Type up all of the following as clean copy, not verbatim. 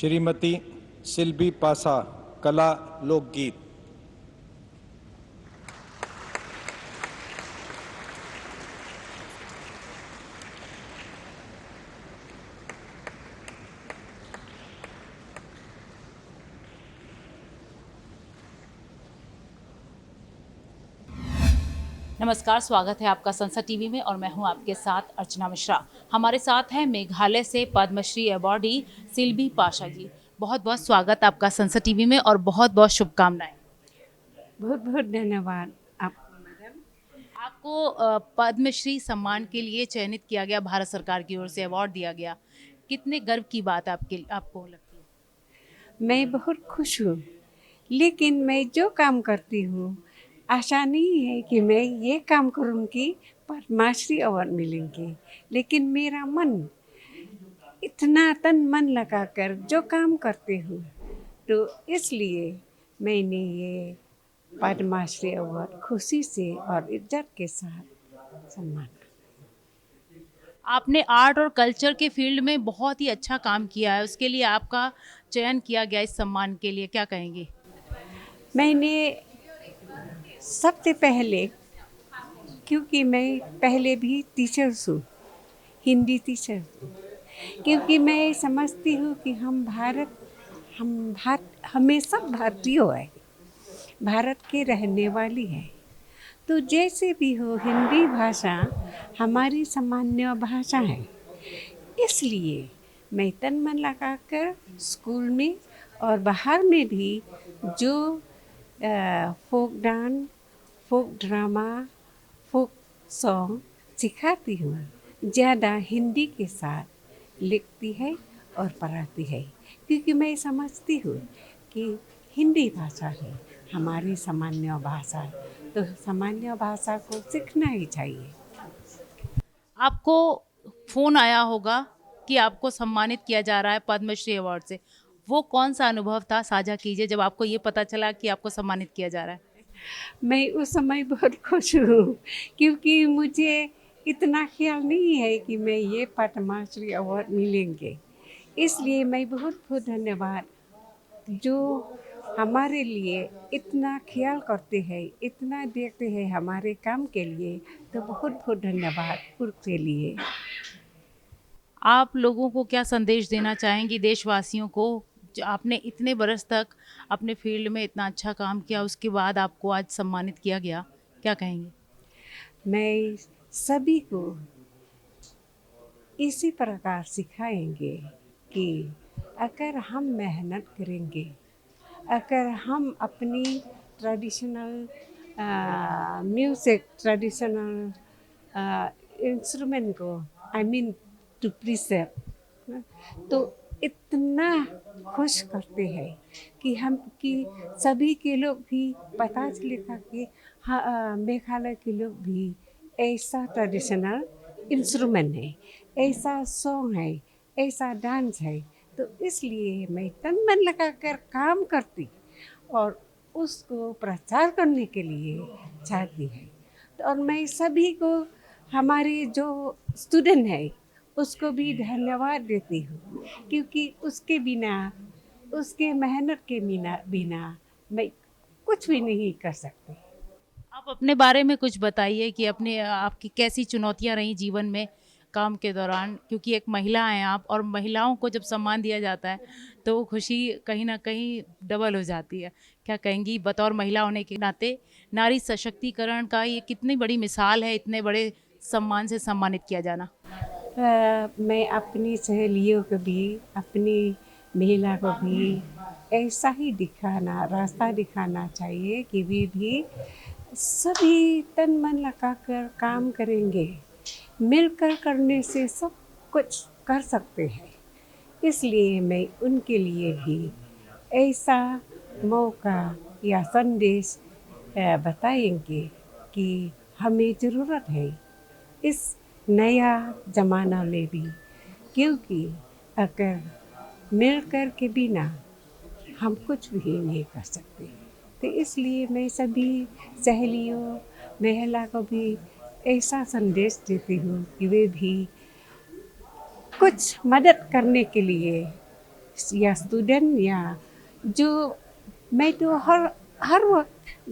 श्रीमती सिल्बी पासा, कला लोकगीत। नमस्कार, स्वागत है आपका संसद टीवी में और मैं हूं आपके साथ अर्चना मिश्रा। हमारे साथ हैं मेघालय से पद्मश्री अवार्डी सिल्बी पाशा जी। बहुत बहुत स्वागत आपका संसद टीवी में और बहुत बहुत शुभकामनाएं। बहुत बहुत धन्यवाद। आपको पद्मश्री सम्मान के लिए चयनित किया गया, भारत सरकार की ओर से अवार्ड दिया गया। कितने गर्व की बात आपको लगती है? मैं बहुत खुश हूँ, लेकिन मैं जो काम करती हूँ आशा नहीं है कि मैं ये काम करूँगी पद्मश्री अवार्ड मिलेंगे, लेकिन मेरा मन इतना तन मन लगाकर जो काम करती हूँ तो इसलिए मैंने ये पद्मश्री अवार्ड खुशी से और इज्जत के साथ सम्मान। आपने आर्ट और कल्चर के फील्ड में बहुत ही अच्छा काम किया है, उसके लिए आपका चयन किया गया इस सम्मान के लिए, क्या कहेंगे? मैंने सबसे पहले, क्योंकि मैं पहले भी टीचर हूँ, हिंदी टीचर हूँ, क्योंकि मैं समझती हूँ कि हमें सब भारतीय है, भारत के रहने वाली है। तो जैसे भी हो हिंदी भाषा हमारी सामान्य भाषा है, इसलिए मैं तन मन लगाकर स्कूल में और बाहर में भी जो फोक डांस, फोक ड्रामा, फोक सॉन्ग सिखाती हूँ, ज़्यादा हिंदी के साथ लिखती है और पढ़ाती है, क्योंकि मैं समझती हूँ कि हिंदी भाषा है हमारी सामान्य भाषा, तो सामान्य भाषा को सीखना ही चाहिए। आपको फोन आया होगा कि आपको सम्मानित किया जा रहा है पद्मश्री अवार्ड से। वो कौन सा अनुभव था, साझा कीजिए, जब आपको ये पता चला कि आपको सम्मानित किया जा रहा है? मैं उस समय बहुत खुश हूँ, क्योंकि मुझे इतना ख्याल नहीं है कि मैं ये पद्मश्री अवार्ड मिलेंगे। इसलिए मैं बहुत बहुत धन्यवाद जो हमारे लिए इतना ख्याल करते हैं, इतना देखते हैं हमारे काम के लिए, तो बहुत बहुत धन्यवाद उनके लिए। आप लोगों को क्या संदेश देना चाहेंगी, देशवासियों को? जो आपने इतने बरस तक अपने फील्ड में इतना अच्छा काम किया, उसके बाद आपको आज सम्मानित किया गया, क्या कहेंगे? मैं सभी को इसी प्रकार सिखाएंगे कि अगर हम मेहनत करेंगे, अगर हम अपनी ट्रेडिशनल म्यूज़िक, ट्रेडिशनल इंस्ट्रूमेंट को टू प्रिजर्व, तो इतना खुश करते हैं कि सभी के लोग भी पता चलेगा कि हाँ, मेघालय के लोग भी ऐसा ट्रेडिशनल इंस्ट्रूमेंट है, ऐसा सॉन्ग है, ऐसा डांस है। तो इसलिए मैं तन मन लगाकर काम करती और उसको प्रचार करने के लिए चाहती है। और मैं सभी को, हमारे जो स्टूडेंट है उसको भी धन्यवाद देती हूँ, क्योंकि उसके बिना, उसके मेहनत के बिना मैं कुछ भी नहीं कर सकती। आप अपने बारे में कुछ बताइए कि अपने आपकी कैसी चुनौतियां रही जीवन में काम के दौरान, क्योंकि एक महिला हैं आप, और महिलाओं को जब सम्मान दिया जाता है तो वो खुशी कहीं ना कहीं डबल हो जाती है। क्या कहेंगी, बतौर महिला होने के नाते नारी सशक्तिकरण का ये कितनी बड़ी मिसाल है, इतने बड़े सम्मान से सम्मानित किया जाना? मैं अपनी सहेलियों को भी, अपनी महिला को भी ऐसा ही रास्ता दिखाना चाहिए कि वे भी सभी तन मन लगाकर काम करेंगे, मिलकर करने से सब कुछ कर सकते हैं। इसलिए मैं उनके लिए भी ऐसा मौका या संदेश बताएंगे कि हमें ज़रूरत है इस नया ज़माना में भी, क्योंकि अगर मिलकर के बिना हम कुछ भी नहीं कर सकते। तो इसलिए मैं सभी सहेलियों, महिला को भी ऐसा संदेश देती हूँ कि वे भी कुछ मदद करने के लिए या स्टूडेंट या जो मैं तो हर वक्त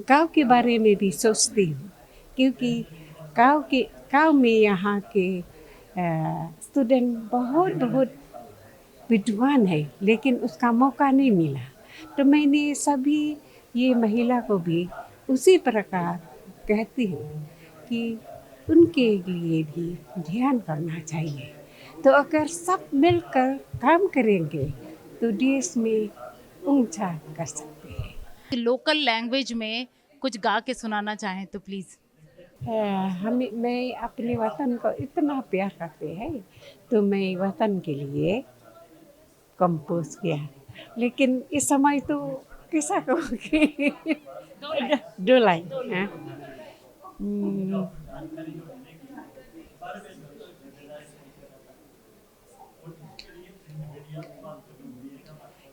गांव के बारे में भी सोचती हूँ, क्योंकि गांव में यहाँ के स्टूडेंट बहुत बहुत विद्वान है, लेकिन उसका मौका नहीं मिला। तो मैंने सभी ये महिला को भी उसी प्रकार कहती हूँ कि उनके लिए भी ध्यान करना चाहिए। तो अगर सब मिलकर काम करेंगे तो देश में ऊंचा कर सकते हैं। लोकल लैंग्वेज में कुछ गा के सुनाना चाहें तो प्लीज़। मैं अपने वतन को इतना प्यार करते हैं, तो मैं वतन के लिए कंपोज किया, लेकिन इस समय तो कैसा कहूँगी दो लाइन। हाँ?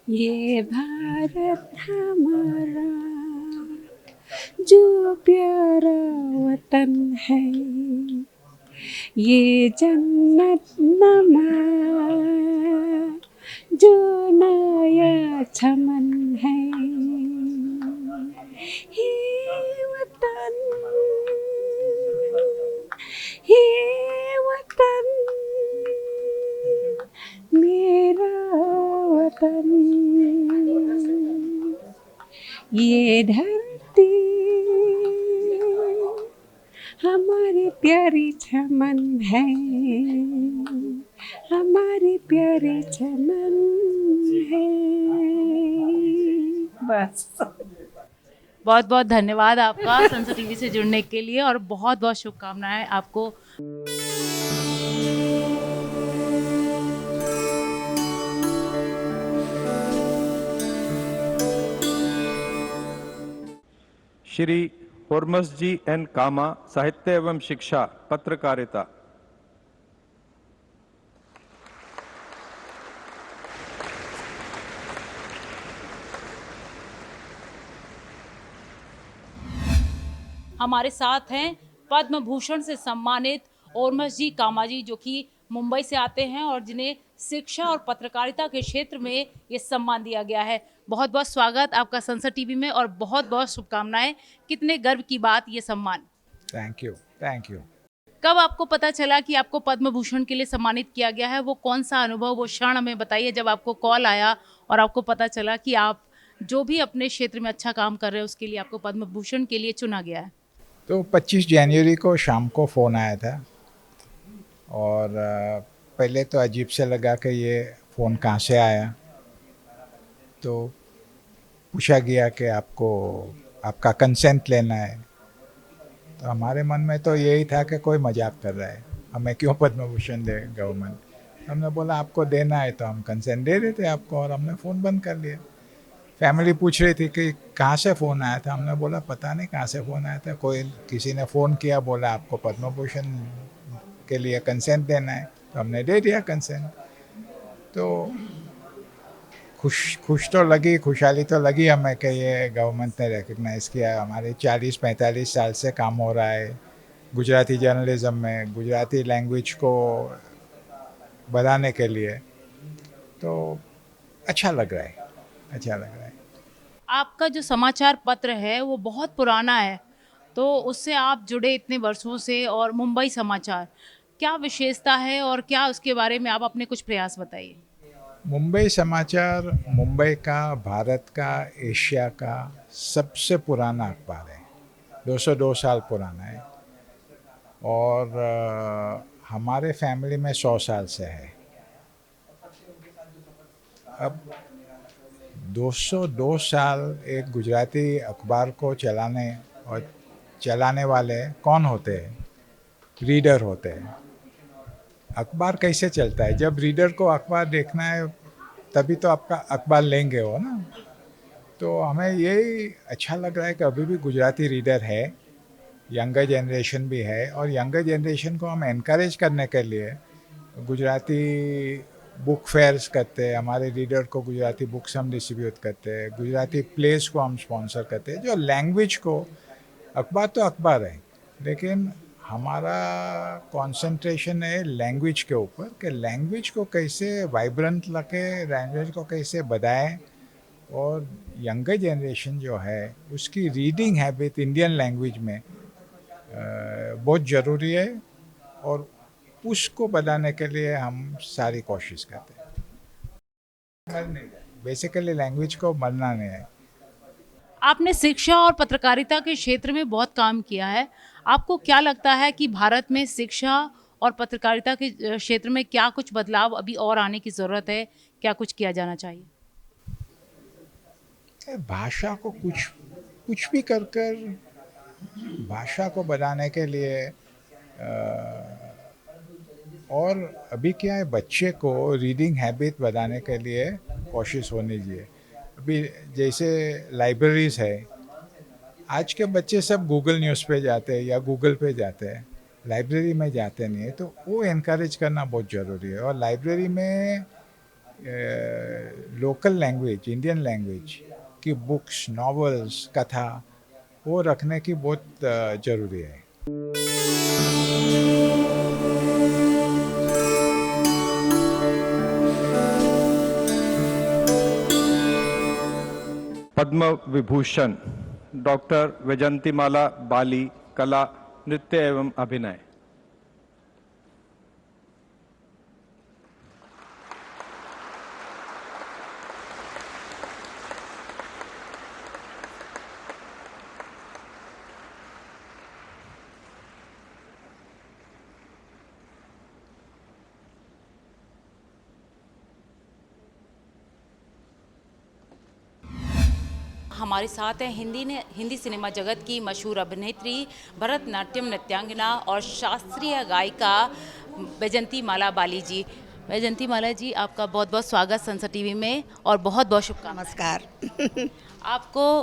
ये भारत हमारा जो प्यारा वतन है, ये जन्नत नमा जो नया चमन है। हे वतन, हे वतन, मेरा वतन, ये धरती हमारी प्यारी चमन है, हमारी प्यारी चमन है। बस। बहुत बहुत धन्यवाद आपका संसद टीवी से जुड़ने के लिए, और बहुत बहुत शुभकामनाएं आपको। श्री होर्मस जी एन कामा, साहित्य एवं शिक्षा, पत्रकारिता। हमारे साथ हैं पद्म भूषण से सम्मानित ओरमस जी कामा जी, जो कि मुंबई से आते हैं और जिन्हें शिक्षा और पत्रकारिता के क्षेत्र में ये सम्मान दिया गया है। बहुत बहुत स्वागत आपका संसद टीवी में, और बहुत बहुत शुभकामनाएं। कितने गर्व की बात ये सम्मान। Thank you, thank you. कब आपको पता चला कि आपको पद्म भूषण के लिए सम्मानित किया गया है? वो कौन सा अनुभव, वो क्षण हमें बताइए जब आपको कॉल आया और आपको पता चला कि आप जो भी अपने क्षेत्र में अच्छा काम कर रहे हैं उसके लिए आपको पद्म भूषण के लिए चुना गया है। तो 25 जनवरी को शाम को फ़ोन आया था, और पहले तो अजीब से लगा कि ये फ़ोन कहाँ से आया। तो पूछा गया कि आपका कंसेंट लेना है। तो हमारे मन में तो यही था कि कोई मजाक कर रहा है, हमें क्यों पद्म भूषण दे गवर्नमेंट। हमने बोला आपको देना है तो हम कंसेंट दे देते आपको, और हमने फ़ोन बंद कर लिया। फैमिली पूछ रही थी कि कहाँ से फ़ोन आया था। हमने बोला पता नहीं कहाँ से फ़ोन आया था, किसी ने फ़ोन किया, बोला आपको पद्म भूषण के लिए कंसेंट देना है, तो हमने दे दिया कंसेंट। तो खुश तो लगी, खुशहाली तो लगी हमें कि ये गवर्नमेंट ने रिकग्नाइज़ किया। हमारे 40-45 साल से काम हो रहा है गुजराती जर्नलिज्म में, गुजराती लैंग्वेज को बढ़ाने के लिए। तो अच्छा लग रहा है, अच्छा लग रहा है। आपका जो समाचार पत्र है वो बहुत पुराना है, तो उससे आप जुड़े इतने वर्षों से, और मुंबई समाचार क्या विशेषता है और क्या उसके बारे में आप अपने कुछ प्रयास बताइए। मुंबई समाचार मुंबई का, भारत का, एशिया का सबसे पुराना अखबार है। 202 साल पुराना है, और हमारे फैमिली में 100 साल से है। अब 202 साल एक गुजराती अखबार को चलाने वाले कौन होते हैं? रीडर होते हैं। अखबार कैसे चलता है? जब रीडर को अखबार देखना है तभी तो आपका अखबार लेंगे हो ना। तो हमें यही अच्छा लग रहा है कि अभी भी गुजराती रीडर है, यंगर जनरेशन भी है, और यंगर जनरेशन को हम एनकरेज करने के लिए गुजराती बुक फेयर्स करते हैं, हमारे रीडर को गुजराती बुक्स हम डिस्ट्रीब्यूट करते हैं, गुजराती प्लेस को हम स्पॉन्सर करते हैं। जो लैंग्वेज को, अखबार तो अखबार है, लेकिन हमारा कंसंट्रेशन है लैंग्वेज के ऊपर कि लैंग्वेज को कैसे वाइब्रेंट रखे, लैंग्वेज को कैसे बढ़ाएं, और यंगर जनरेशन जो है उसकी रीडिंग हैबिट इंडियन लैंग्वेज में बहुत ज़रूरी है, और उसको बढ़ाने के लिए हम सारी कोशिश करते हैं। बेसिकली लैंग्वेज को मरना नहीं है। आपने शिक्षा और पत्रकारिता के क्षेत्र में बहुत काम किया है। आपको क्या लगता है कि भारत में शिक्षा और पत्रकारिता के क्षेत्र में क्या कुछ बदलाव अभी और आने की ज़रूरत है? क्या कुछ किया जाना चाहिए? भाषा को कुछ भी कर भाषा को बढ़ाने के लिए और अभी क्या है, बच्चे को रीडिंग हैबिट बढ़ाने के लिए कोशिश होनी चाहिए। अभी जैसे लाइब्रेरीज है, आज के बच्चे सब गूगल न्यूज़ पे जाते हैं या गूगल पे जाते हैं, लाइब्रेरी में जाते नहीं है, तो वो इनकरेज करना बहुत ज़रूरी है। और लाइब्रेरी में लोकल लैंग्वेज, इंडियन लैंग्वेज की बुक्स, नॉवेल्स, कथा वो रखने की बहुत ज़रूरी है। पद्म विभूषण डॉक्टर वैजंतीमाला बाली, कला, नृत्य एवं अभिनय। हमारे साथ हैं हिंदी सिनेमा जगत की मशहूर अभिनेत्री, भरतनाट्यम नृत्यांगना और शास्त्रीय गायिका वैजंती माला बाली जी। वैजंती माला जी, आपका बहुत बहुत स्वागत संसद टीवी में और बहुत बहुत शुभकामनाएं। नमस्कार। आपको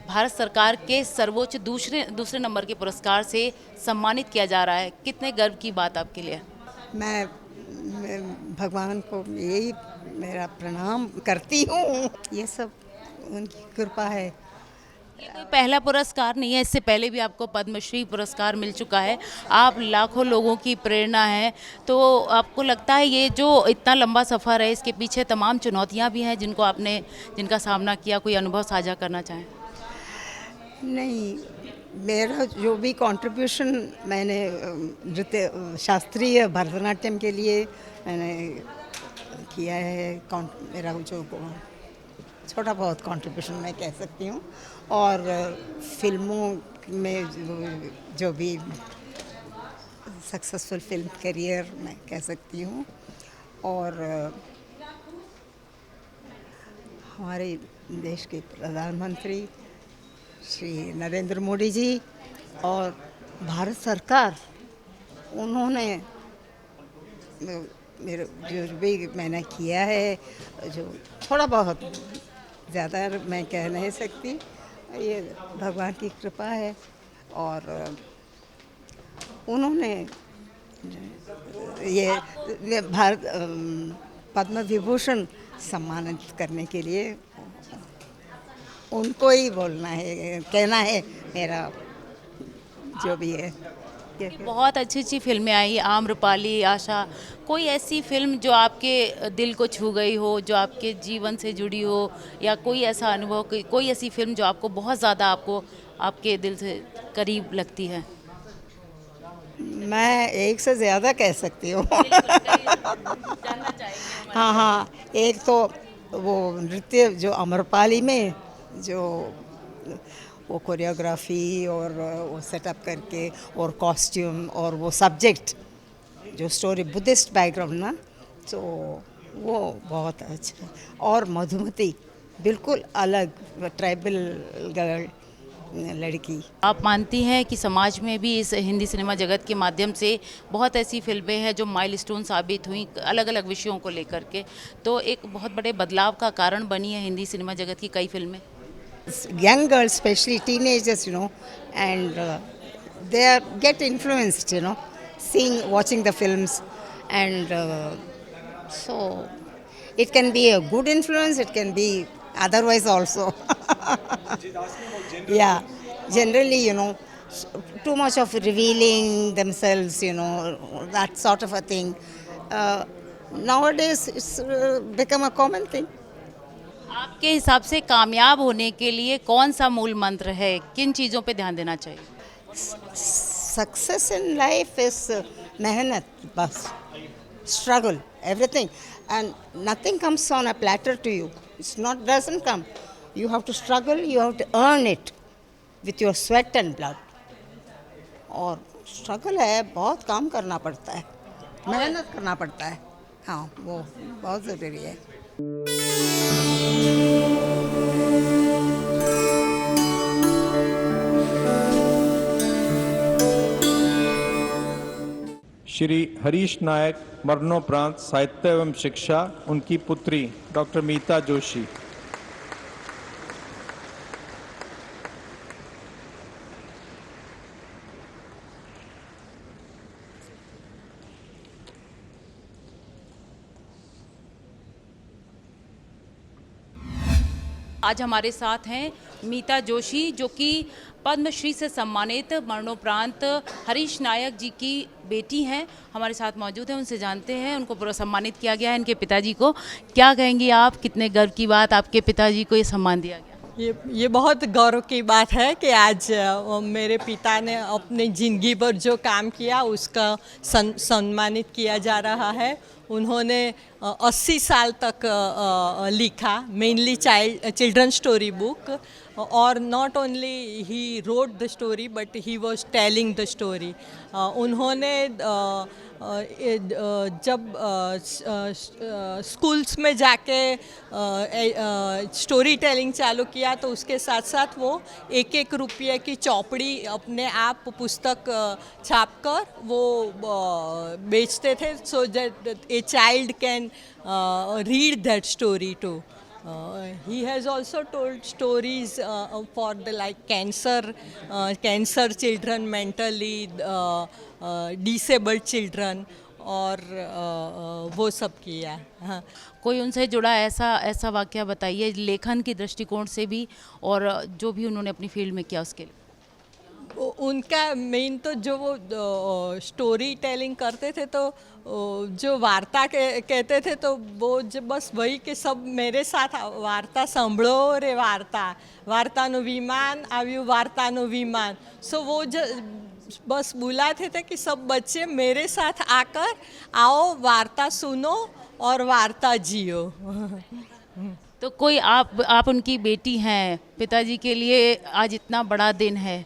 भारत सरकार के सर्वोच्च दूसरे नंबर के पुरस्कार से सम्मानित किया जा रहा है। कितने गर्व की बात आपके लिए? मैं भगवान को यही मेरा प्रणाम करती हूँ, ये सब उनकी कृपा है। ये कोई पहला पुरस्कार नहीं है, इससे पहले भी आपको पद्मश्री पुरस्कार मिल चुका है। आप लाखों लोगों की प्रेरणा है, तो आपको लगता है ये जो इतना लंबा सफ़र है, इसके पीछे तमाम चुनौतियां भी हैं जिनका सामना किया? कोई अनुभव साझा करना चाहें? नहीं, मेरा जो भी कंट्रीब्यूशन मैंने नृत्य शास्त्रीय भरतनाट्यम के लिए मैंने किया है, मेरा जो छोटा बहुत कंट्रीब्यूशन मैं कह सकती हूँ, और फिल्मों में जो भी सक्सेसफुल फिल्म करियर मैं कह सकती हूँ, और हमारे देश के प्रधानमंत्री श्री नरेंद्र मोदी जी और भारत सरकार, उन्होंने मेरे जो भी मैंने किया है, जो थोड़ा बहुत, ज़्यादा मैं कह नहीं सकती, ये भगवान की कृपा है। और उन्होंने ये भारत पद्म विभूषण सम्मानित करने के लिए उनको ही बोलना है, कहना है मेरा जो भी है। बहुत अच्छी अच्छी फिल्में आई, आम्रपाली, आशा। कोई ऐसी फिल्म जो आपके दिल को छू गई हो, जो आपके जीवन से जुड़ी हो, या कोई ऐसा अनुभव, कोई ऐसी फिल्म जो आपको बहुत ज़्यादा आपके दिल से करीब लगती है? मैं एक से ज़्यादा कह सकती हूँ। जानना चाहेंगे। हाँ, एक तो वो नृत्य जो आम्रपाली में जो वो कोरियोग्राफी और वो सेटअप करके और कॉस्ट्यूम और वो सब्जेक्ट जो स्टोरी बुद्धिस्ट बैकग्राउंड ना, तो वो बहुत अच्छा। और मधुमती बिल्कुल अलग ट्राइबल गर्ल, लड़की। आप मानती हैं कि समाज में भी इस हिंदी सिनेमा जगत के माध्यम से बहुत ऐसी फिल्में हैं जो माइलस्टोन साबित हुई अलग अलग विषयों को लेकर के, तो एक बहुत बड़े बदलाव का कारण बनी है हिंदी सिनेमा जगत की कई फिल्में? Young girls, especially teenagers, and they get influenced, watching the films, and so it can be a good influence, it can be otherwise also. Yeah, generally, too much of revealing themselves, you know, that sort of a thing. Nowadays, it's become a common thing. आपके हिसाब से कामयाब होने के लिए कौन सा मूल मंत्र है, किन चीज़ों पे ध्यान देना चाहिए? Success in life is mehnat, bas, struggle, everything, and nothing comes on a platter to you. It's not doesn't come. You have to struggle. You have to earn it with your sweat and blood. और struggle है, बहुत काम करना पड़ता है, मेहनत करना पड़ता है. हाँ, वो बहुत ज़रूरी है. श्री हरीश नायक, मरणोपरांत साहित्य एवं शिक्षा, उनकी पुत्री डॉक्टर मीता जोशी। आज हमारे साथ हैं मीता जोशी, जो कि पद्मश्री से सम्मानित मरणोपरांत हरीश नायक जी की बेटी हैं। हमारे साथ मौजूद हैं, उनसे जानते हैं, उनको सम्मानित किया गया है इनके पिताजी को। क्या कहेंगी आप, कितने गर्व की बात, आपके पिताजी को ये सम्मान दिया गया? ये बहुत गौरव की बात है कि आज मेरे पिता ने अपनी ज़िंदगी भर जो काम किया उसका सम्मानित किया जा रहा है। उन्होंने 80 साल तक लिखा, मेनली चिल्ड्रन स्टोरी बुक, और not only he wrote the story but he was telling the story. उन्होंने जब स्कूल्स में जाके स्टोरी टेलिंग चालू किया तो उसके साथ साथ वो 1-1 रुपये की चौपड़ी अपने आप पुस्तक छाप कर वो बेचते थे, so that a child can read that story too. He has also told stories for the like cancer children, mentally disabled children, और वो सब किया. हाँ, कोई उनसे जुड़ा ऐसा वाकया बताइए, लेखन की दृष्टिकोण से भी और जो भी उन्होंने अपनी फील्ड में किया उसके लिए। उनका मेन तो जो वो स्टोरी टेलिंग करते थे तो जो वार्ता कहते थे तो वो जो बस वही कि सब मेरे साथ वार्ता संभळो रे वार्तानु विमान आव्यू वार्तानु विमान. सो वो जो बस बुलाते थे कि सब बच्चे मेरे साथ आकर आओ, वार्ता सुनो और वार्ता जियो. तो कोई आप उनकी बेटी हैं, पिताजी के लिए आज इतना बड़ा दिन है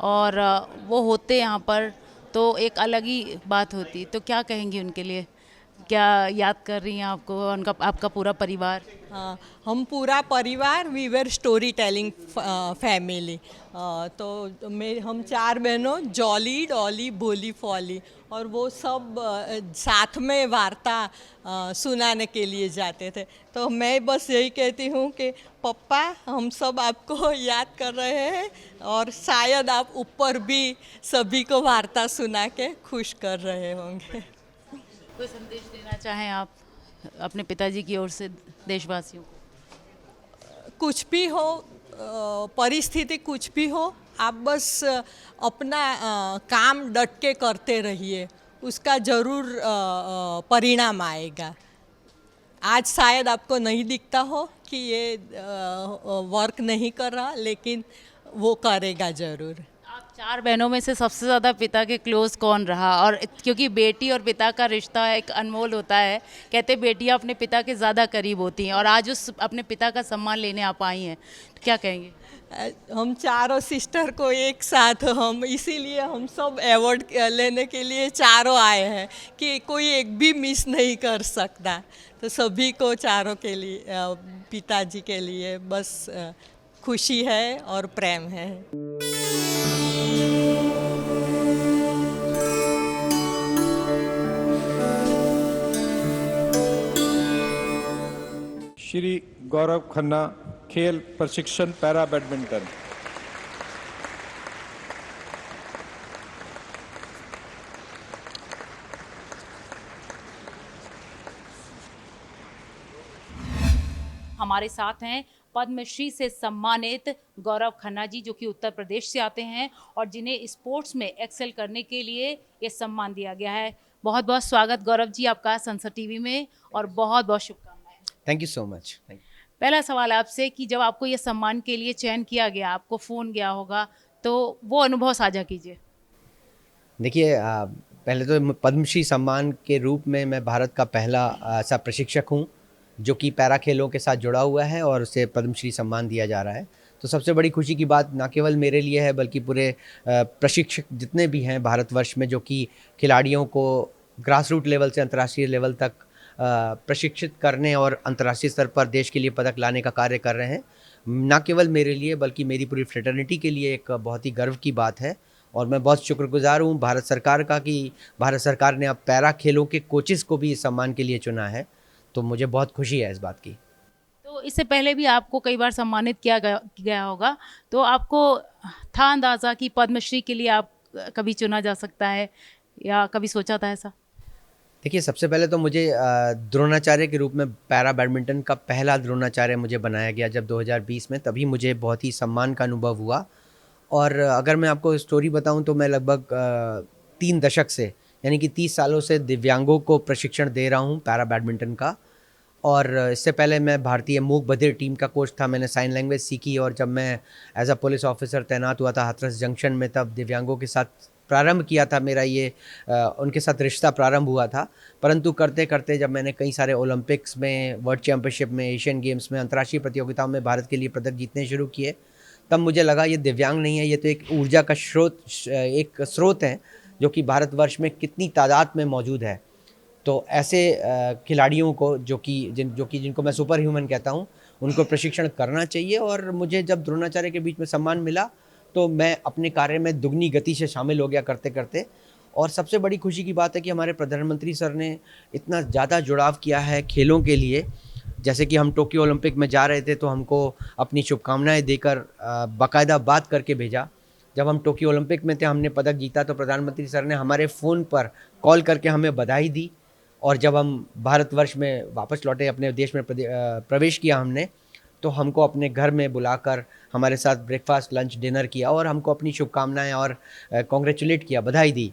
और वो होते यहाँ पर तो एक अलग ही बात होती, तो क्या कहेंगी उनके लिए? क्या याद कर रही हैं आपको, उनका आपका पूरा परिवार? हाँ, हम पूरा परिवार we were story telling family. तो हम 4 बहनों, जॉली, डॉली, भोली, फॉली, और वो सब साथ में वार्ता सुनाने के लिए जाते थे. तो मैं बस यही कहती हूँ कि पप्पा, हम सब आपको याद कर रहे हैं और शायद आप ऊपर भी सभी को वार्ता सुना के खुश कर रहे होंगे. कोई संदेश देना चाहें आप अपने पिताजी की ओर से देशवासियों को? कुछ भी हो, परिस्थिति कुछ भी हो, आप बस अपना काम डट के करते रहिए, उसका ज़रूर परिणाम आएगा. आज शायद आपको नहीं दिखता हो कि ये वर्क नहीं कर रहा, लेकिन वो करेगा ज़रूर. आप 4 बहनों में से सबसे ज़्यादा पिता के क्लोज कौन रहा? और क्योंकि बेटी और पिता का रिश्ता एक अनमोल होता है, कहते बेटियां अपने पिता के ज़्यादा करीब होती हैं, और आज उस अपने पिता का सम्मान लेने आप आई हैं, तो क्या कहेंगे? हम चारों सिस्टर को एक साथ, हम इसीलिए हम सब अवार्ड लेने के लिए चारों आए हैं कि कोई एक भी मिस नहीं कर सकता. तो सभी को, चारों के लिए, पिताजी के लिए बस खुशी है और प्रेम है. श्री गौरव खन्ना, खेल प्रशिक्षण, पैरा बैडमिंटन। हमारे साथ हैं पद्मश्री से सम्मानित गौरव खन्ना जी, जो कि उत्तर प्रदेश से आते हैं और जिन्हें स्पोर्ट्स में एक्सेल करने के लिए ये सम्मान दिया गया है। बहुत बहुत स्वागत गौरव जी आपका संसद टीवी में और बहुत बहुत शुभकामनाएं। Thank you so much. पहला सवाल आपसे कि जब आपको ये सम्मान के लिए चयन किया गया, आपको फ़ोन गया होगा, तो वो अनुभव साझा कीजिए। देखिए, पहले तो पद्मश्री सम्मान के रूप में मैं भारत का पहला ऐसा प्रशिक्षक हूँ जो कि पैरा खेलों के साथ जुड़ा हुआ है और उसे पद्मश्री सम्मान दिया जा रहा है। तो सबसे बड़ी खुशी की बात ना केवल मेरे लिए है बल्कि पूरे प्रशिक्षक जितने भी हैं भारतवर्ष में जो कि खिलाड़ियों को ग्रास रूट लेवल से अंतर्राष्ट्रीय लेवल तक प्रशिक्षित करने और अंतर्राष्ट्रीय स्तर पर देश के लिए पदक लाने का कार्य कर रहे हैं, ना केवल मेरे लिए बल्कि मेरी पूरी फ्रेटर्निटी के लिए एक बहुत ही गर्व की बात है। और मैं बहुत शुक्रगुजार हूँ भारत सरकार का कि भारत सरकार ने अब पैरा खेलों के कोचेस को भी इस सम्मान के लिए चुना है। तो मुझे बहुत खुशी है इस बात की। तो इससे पहले भी आपको कई बार सम्मानित किया गया होगा, तो आपको था अंदाज़ा कि पद्मश्री के लिए आप कभी चुना जा सकता है या कभी सोचा था ऐसा? देखिए, सबसे पहले तो मुझे द्रोणाचार्य के रूप में पैरा बैडमिंटन का पहला द्रोणाचार्य मुझे बनाया गया जब 2020 में, तभी मुझे बहुत ही सम्मान का अनुभव हुआ। और अगर मैं आपको स्टोरी बताऊं तो मैं लगभग 3 दशक से यानी कि 30 सालों से दिव्यांगों को प्रशिक्षण दे रहा हूं पैरा बैडमिंटन का। और इससे पहले मैं भारतीय मूक बधिर टीम का कोच था, मैंने साइन लैंग्वेज सीखी और जब मैं एज अ पुलिस ऑफिसर तैनात हुआ था हाथरस जंक्शन में, तब दिव्यांगों के साथ प्रारंभ किया था मेरा ये उनके साथ रिश्ता प्रारंभ हुआ था। परंतु करते करते जब मैंने कई सारे ओलंपिक्स में, वर्ल्ड चैम्पियनशिप में, एशियन गेम्स में, अंतर्राष्ट्रीय प्रतियोगिताओं में भारत के लिए पदक जीतने शुरू किए, तब मुझे लगा ये दिव्यांग नहीं है, ये तो एक ऊर्जा का एक स्रोत है जो कि भारतवर्ष में कितनी तादाद में मौजूद है। तो ऐसे खिलाड़ियों को जिनको मैं सुपर ह्यूमन कहता हूँ, उनको प्रशिक्षण करना चाहिए। और मुझे जब द्रोणाचार्य के बीच में सम्मान मिला तो मैं अपने कार्य में दुगनी गति से शामिल हो गया करते करते। और सबसे बड़ी खुशी की बात है कि हमारे प्रधानमंत्री सर ने इतना ज़्यादा जुड़ाव किया है खेलों के लिए। जैसे कि हम टोक्यो ओलंपिक में जा रहे थे तो हमको अपनी शुभकामनाएं देकर बाकायदा बात करके भेजा। जब हम टोक्यो ओलंपिक में थे, हमने पदक जीता तो प्रधानमंत्री सर ने हमारे फ़ोन पर कॉल करके हमें बधाई दी। और जब हम भारतवर्ष में वापस लौटे, अपने देश में प्रवेश किया हमने, तो हमको अपने घर में बुलाकर हमारे साथ ब्रेकफास्ट, लंच, डिनर किया और हमको अपनी शुभकामनाएं और कॉन्ग्रेचुलेट किया, बधाई दी।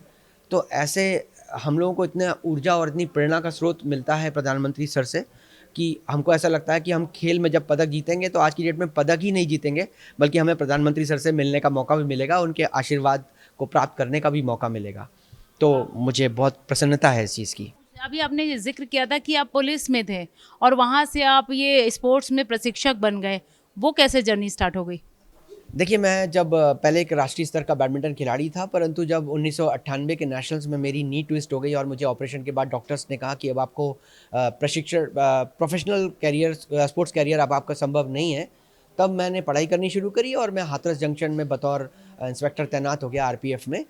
तो ऐसे हम लोगों को इतना ऊर्जा और इतनी प्रेरणा का स्रोत मिलता है प्रधानमंत्री सर से कि हमको ऐसा लगता है कि हम खेल में जब पदक जीतेंगे तो आज की डेट में पदक ही नहीं जीतेंगे बल्कि हमें प्रधानमंत्री सर से मिलने का मौका भी मिलेगा, उनके आशीर्वाद को प्राप्त करने का भी मौका मिलेगा। तो मुझे बहुत प्रसन्नता है इस चीज़ की। अभी आपने ये जिक्र किया था कि आप पुलिस में थे और वहाँ से आप ये स्पोर्ट्स में प्रशिक्षक बन गए, वो कैसे जर्नी स्टार्ट हो गई? देखिए, मैं जब पहले एक राष्ट्रीय स्तर का बैडमिंटन खिलाड़ी था, परंतु जब 1998 के नेशनल्स में मेरी नी ट्विस्ट हो गई और मुझे ऑपरेशन के बाद डॉक्टर्स ने कहा कि अब आपको प्रोफेशनल कैरियर, स्पोर्ट्स कैरियर अब आपका संभव नहीं है, तब मैंने पढ़ाई करनी शुरू करी और मैं हाथरस जंक्शन में बतौर इंस्पेक्टर तैनात हो गया आरपीएफ में।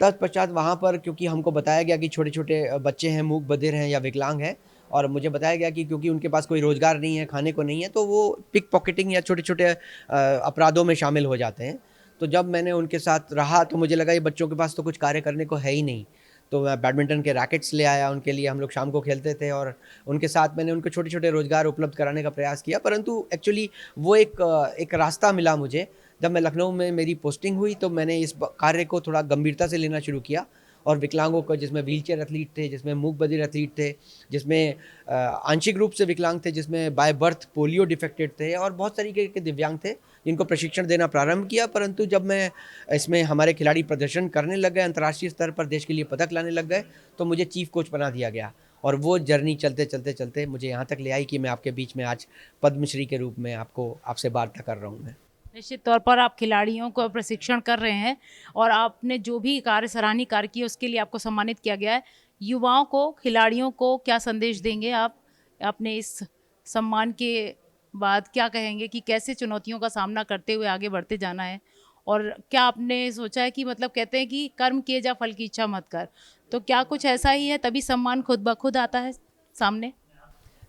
तत्पश्चात वहाँ पर क्योंकि हमको बताया गया कि छोटे छोटे बच्चे हैं, मूक बधिर हैं या विकलांग हैं, और मुझे बताया गया कि क्योंकि उनके पास कोई रोज़गार नहीं है, खाने को नहीं है, तो वो पिक पॉकेटिंग या छोटे छोटे अपराधों में शामिल हो जाते हैं। तो जब मैंने उनके साथ रहा तो मुझे लगा ये बच्चों के पास तो कुछ कार्य करने को है ही नहीं। तो मैं बैडमिंटन के रैकेट्स ले आया उनके लिए, हम लोग शाम को खेलते थे और उनके साथ मैंने उनको छोटे छोटे रोज़गार उपलब्ध कराने का प्रयास किया। परंतु एक्चुअली वो एक रास्ता मिला मुझे। जब मैं लखनऊ में मेरी पोस्टिंग हुई तो मैंने इस कार्य को थोड़ा गंभीरता से लेना शुरू किया और विकलांगों को, जिसमें व्हीलचेयर एथलीट थे, जिसमें मूक बधिर एथलीट थे, जिसमें आंशिक रूप से विकलांग थे, जिसमें बाय बर्थ पोलियो डिफेक्टेड थे और बहुत तरीके के दिव्यांग थे, जिनको प्रशिक्षण देना प्रारंभ किया। परंतु जब मैं इसमें हमारे खिलाड़ी प्रदर्शन करने लग गए, अंतर्राष्ट्रीय स्तर पर देश के लिए पदक लाने लग गए, तो मुझे चीफ कोच बना दिया गया और वो जर्नी चलते चलते चलते मुझे यहाँ तक ले आई कि मैं आपके बीच में आज पद्मश्री के रूप में आपसे वार्ता कर रहा हूँ। मैं निश्चित तौर पर आप खिलाड़ियों को प्रशिक्षण कर रहे हैं और आपने जो भी कार्य, सराहनीय कार्य किए, उसके लिए आपको सम्मानित किया गया है। युवाओं को, खिलाड़ियों को क्या संदेश देंगे आप अपने इस सम्मान के बाद? क्या कहेंगे कि कैसे चुनौतियों का सामना करते हुए आगे बढ़ते जाना है? और क्या आपने सोचा है कि मतलब कहते हैं कि कर्म किए जा फल की इच्छा मत कर, तो क्या कुछ ऐसा ही है तभी सम्मान खुद ब खुद आता है सामने?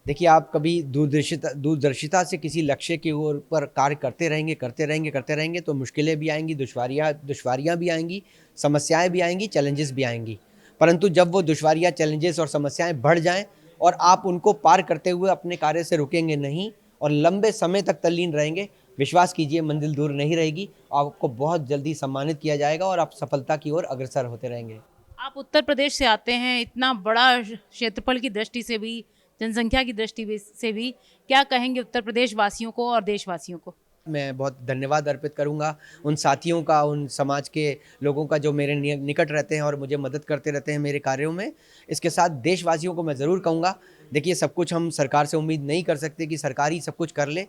देखिए, आप कभी दूरदर्शिता से किसी लक्ष्य के ऊपर कार्य करते रहेंगे तो मुश्किलें भी आएंगी, दुश्वारियाँ भी आएंगी, समस्याएं भी आएंगी, चैलेंजेस भी आएंगी। परंतु जब वो दुश्वारियाँ, चैलेंजेस और समस्याएं बढ़ जाएं और आप उनको पार करते हुए अपने कार्य से रुकेंगे नहीं और लंबे समय तक तल्लीन रहेंगे, विश्वास कीजिए मंजिल दूर नहीं रहेगी, आपको बहुत जल्दी सम्मानित किया जाएगा और आप सफलता की ओर अग्रसर होते रहेंगे। आप उत्तर प्रदेश से आते हैं, इतना बड़ा क्षेत्रफल की दृष्टि से भी, जनसंख्या की से भी, क्या कहेंगे उत्तर प्रदेश वासियों को और देशवासियों को? मैं बहुत धन्यवाद अर्पित करूंगा उन साथियों का, उन समाज के लोगों का जो मेरे निकट रहते हैं और मुझे मदद करते रहते हैं मेरे कार्यों में। इसके साथ देशवासियों को मैं ज़रूर कहूँगा, देखिए सब कुछ हम सरकार से उम्मीद नहीं कर सकते कि सरकार ही सब कुछ कर ले।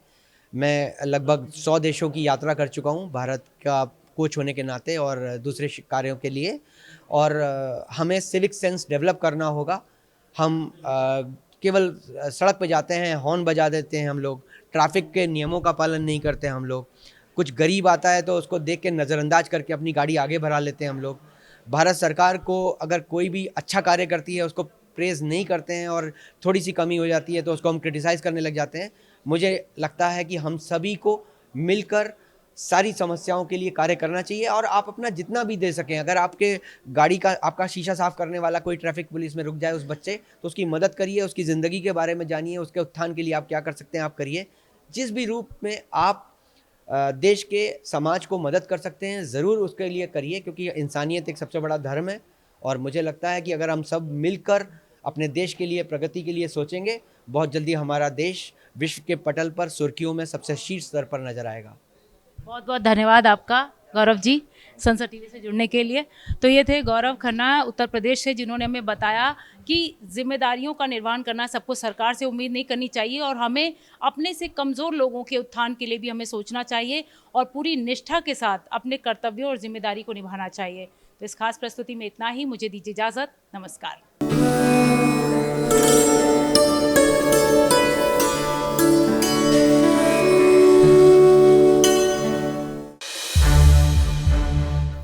मैं लगभग 100 देशों की यात्रा कर चुका हूँ भारत का कोच होने के नाते और दूसरे कार्यों के लिए, और हमें सिविक सेंस डेवलप करना होगा। हम केवल सड़क पे जाते हैं, हॉर्न बजा देते हैं हम लोग, ट्रैफिक के नियमों का पालन नहीं करते हम लोग, कुछ गरीब आता है तो उसको देख के नज़रअंदाज करके अपनी गाड़ी आगे बढ़ा लेते हैं हम लोग। भारत सरकार को अगर कोई भी अच्छा कार्य करती है उसको प्रेज़ नहीं करते हैं, और थोड़ी सी कमी हो जाती है तो उसको हम क्रिटिसाइज़ करने लग जाते हैं। मुझे लगता है कि हम सभी को मिलकर सारी समस्याओं के लिए कार्य करना चाहिए, और आप अपना जितना भी दे सकें। अगर आपके गाड़ी का आपका शीशा साफ़ करने वाला कोई ट्रैफिक पुलिस में रुक जाए उस बच्चे, तो उसकी मदद करिए, उसकी ज़िंदगी के बारे में जानिए, उसके उत्थान के लिए आप क्या कर सकते हैं आप करिए। जिस भी रूप में आप देश के समाज को मदद कर सकते हैं ज़रूर उसके लिए करिए, क्योंकि इंसानियत एक सबसे बड़ा धर्म है। और मुझे लगता है कि अगर हम सब मिलकर अपने देश के लिए, प्रगति के लिए सोचेंगे, बहुत जल्दी हमारा देश विश्व के पटल पर सुर्खियों में सबसे शीर्ष स्तर पर नजर आएगा। बहुत बहुत धन्यवाद आपका गौरव जी संसद टीवी से जुड़ने के लिए। तो ये थे गौरव खन्ना उत्तर प्रदेश से, जिन्होंने हमें बताया कि जिम्मेदारियों का निर्वहन करना सबको सरकार से उम्मीद नहीं करनी चाहिए, और हमें अपने से कमज़ोर लोगों के उत्थान के लिए भी हमें सोचना चाहिए और पूरी निष्ठा के साथ अपने कर्तव्यों और जिम्मेदारी को निभाना चाहिए। तो इस खास प्रस्तुति में इतना ही, मुझे दीजिए इजाज़त, नमस्कार।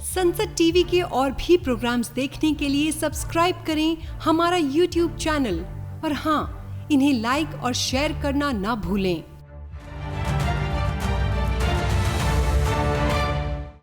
संसद टीवी के और भी प्रोग्राम्स देखने के लिए सब्सक्राइब करें हमारा YouTube चैनल, और हाँ, इन्हें लाइक और शेयर करना ना भूलें।